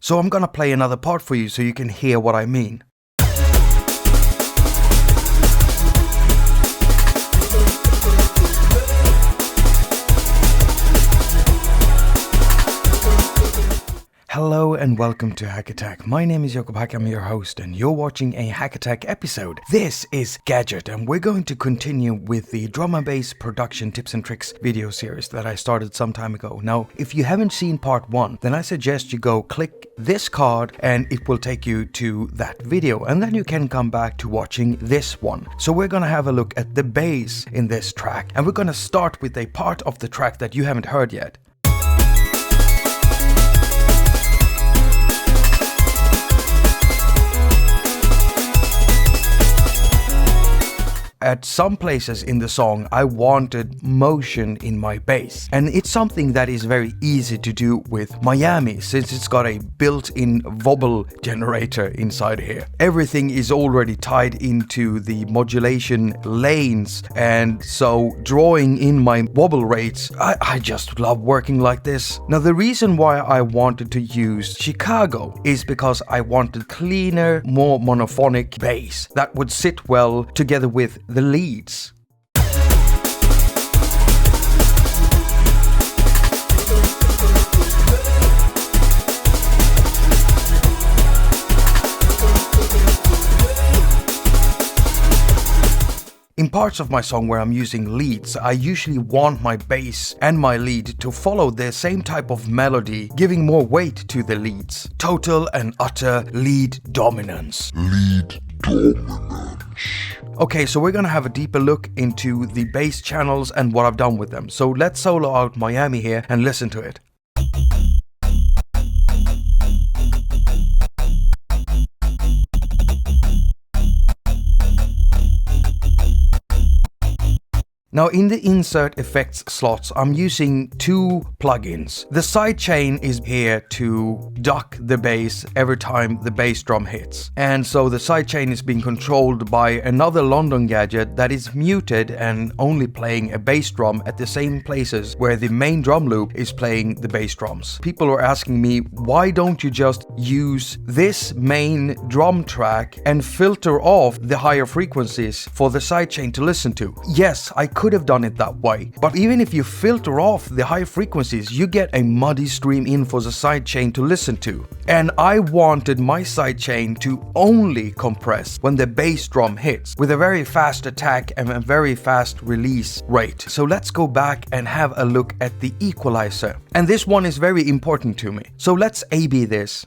So I'm gonna play another part for you so you can hear what I mean. Hello and welcome to haQ attaQ. My name is Jakob, I'm your host, and you're watching a haQ attaQ episode. This is Gadget, and we're going to continue with the drum and bass production tips and tricks video series that I started some time ago. Now, if you haven't seen part 1, then I suggest you go click this card and it will take you to that video, and then you can come back to watching this one. So we're gonna have a look at the bass in this track, and we're gonna start with a part of the track that you haven't heard yet. At some places in the song, I wanted motion in my bass. And it's something that is very easy to do with Miami, since it's got a built-in wobble generator inside here. Everything is already tied into the modulation lanes, and so drawing in my wobble rates, I just love working like this. Now, the reason why I wanted to use Chicago is because I wanted cleaner, more monophonic bass that would sit well together with the leads. In parts of my song where I'm using leads, I usually want my bass and my lead to follow the same type of melody, giving more weight to the leads. Total and utter lead dominance. Okay, so we're gonna have a deeper look into the bass channels and what I've done with them. So let's solo out Miami here and listen to it. Now, in the insert effects slots, I'm using 2 plugins. The sidechain is here to duck the bass every time the bass drum hits. And so the sidechain is being controlled by another London gadget that is muted and only playing a bass drum at the same places where the main drum loop is playing the bass drums. People are asking me, why don't you just use this main drum track and filter off the higher frequencies for the sidechain to listen to? Yes, I could have done it that way, but even if you filter off the high frequencies, you get a muddy stream in for the sidechain to listen to. And I wanted my sidechain to only compress when the bass drum hits, with a very fast attack and a very fast release rate. So let's go back and have a look at the equalizer. And this one is very important to me. So let's A/B this.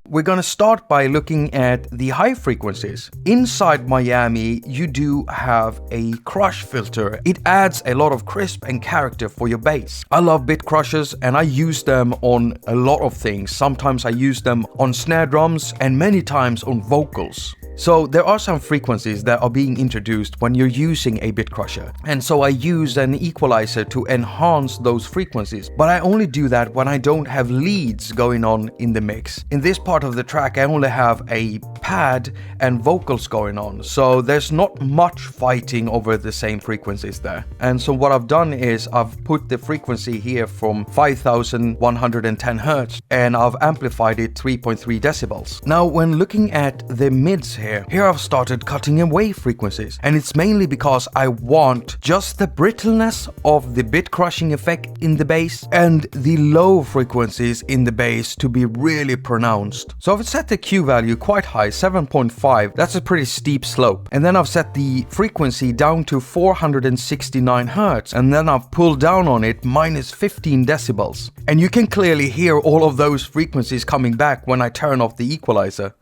We're gonna start by looking at the high frequencies. Inside Miami, you do have a crush filter. It adds a lot of crisp and character for your bass. I love bit crushers and I use them on a lot of things. Sometimes I use them on snare drums and many times on vocals. So there are some frequencies that are being introduced when you're using a bit crusher. And so I use an equalizer to enhance those frequencies. But I only do that when I don't have leads going on in the mix. In this part of the track, I only have a pad and vocals going on. So there's not much fighting over the same frequencies there. And so what I've done is I've put the frequency here from 5110 hertz and I've amplified it 3.3 decibels. Now, when looking at the mids here I've started cutting away frequencies, and it's mainly because I want just the brittleness of the bit crushing effect in the bass and the low frequencies in the bass to be really pronounced. So I've set the Q value quite high, 7.5. That's a pretty steep slope. And then I've set the frequency down to 469 hertz, and then I've pulled down on it minus 15 decibels. And you can clearly hear all of those frequencies coming back when I turn off the equalizer.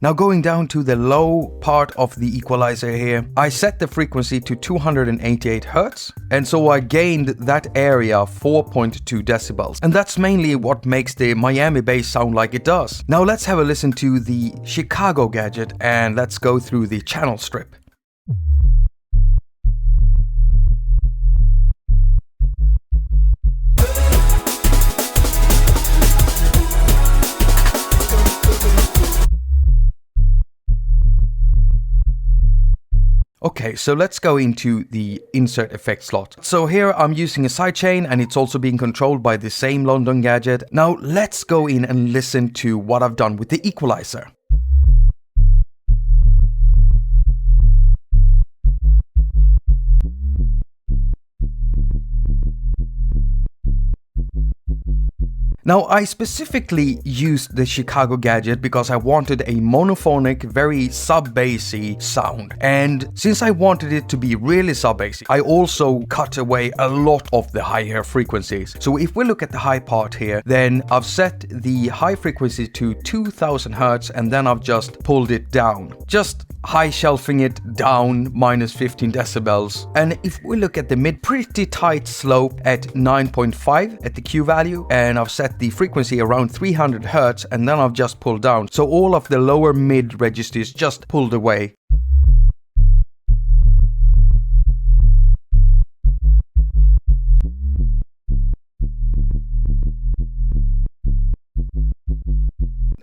Now going down to the low part of the equalizer here, I set the frequency to 288 Hz, and so I gained that area 4.2 decibels. And that's mainly what makes the Miami bass sound like it does. Now let's have a listen to the Chicago Gadget and let's go through the channel strip. Okay, so let's go into the insert effect slot. So here I'm using a sidechain and it's also being controlled by the same London gadget. Now let's go in and listen to what I've done with the equalizer. Now, I specifically used the Chicago Gadget because I wanted a monophonic, very sub-bassy sound. And since I wanted it to be really sub-bassy, I also cut away a lot of the higher frequencies. So if we look at the high part here, then I've set the high frequency to 2000 Hertz and then I've just pulled it down. Just high shelving it down minus 15 decibels. And if we look at the mid, pretty tight slope at 9.5 at the Q value, and I've set the frequency around 300 Hertz and then I've just pulled down. So all of the lower mid registers just pulled away.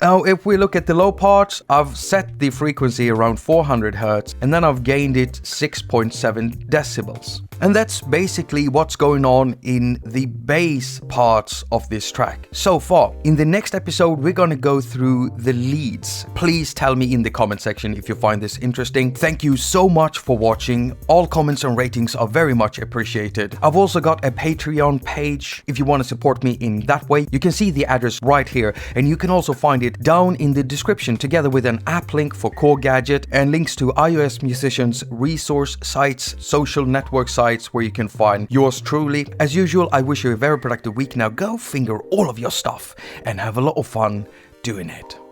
Now, if we look at the low parts, I've set the frequency around 400 Hertz and then I've gained it 6.7 decibels. And that's basically what's going on in the bass parts of this track so far. In the next episode, we're gonna go through the leads. Please tell me in the comment section if you find this interesting. Thank you so much for watching. All comments and ratings are very much appreciated. I've also got a Patreon page. If you want to support me in that way, you can see the address right here, and you can also find it down in the description together with an app link for KORG Gadget and links to iOS musicians, resource sites, social network sites where you can find yours truly. As usual, I wish you a very productive week. Now go finger all of your stuff and have a lot of fun doing it.